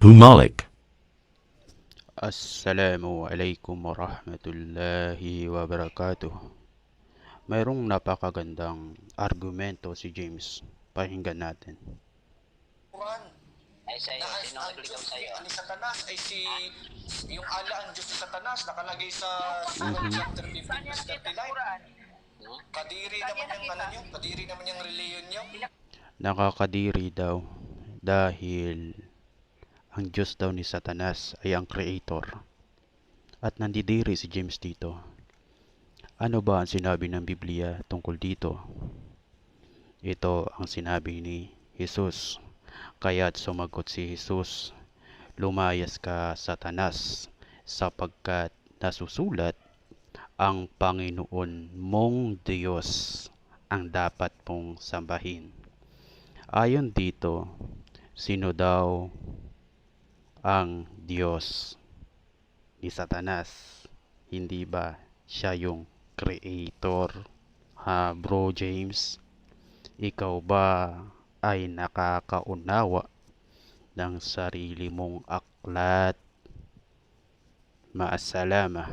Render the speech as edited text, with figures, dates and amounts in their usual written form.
Humalik. Assalamualaikum warahmatullahi wabarakatuh. Mayroong napakagandang argumento si James. Pakinggan natin. Quran Ay sa'yo, na sino ang nagligaw Diyos sa'yo? ni Satanas ay yung ala ang Diyos ni Satanas nakalagay sa Surah chapter 15 verse 39. Kadiri naman yung kadiri naman yung reliyon nyo. Nakakadiri daw dahil ang Diyos daw ni Satanas ay ang creator. At nandidiri si James dito. Ano ba ang sinabi ng Biblia tungkol dito? Ito ang sinabi ni Jesus. Kaya't sumagot si Jesus, lumayas ka, Satanas, sapagkat nasusulat, ang Panginoon mong Diyos ang dapat mong sambahin. Ayon dito, sino daw ang Diyos ni Satanas? Hindi ba siya yung creator? Ha, bro James? Ikaw ba ay nakakaunawa ng sarili mong aklat? Maasalama.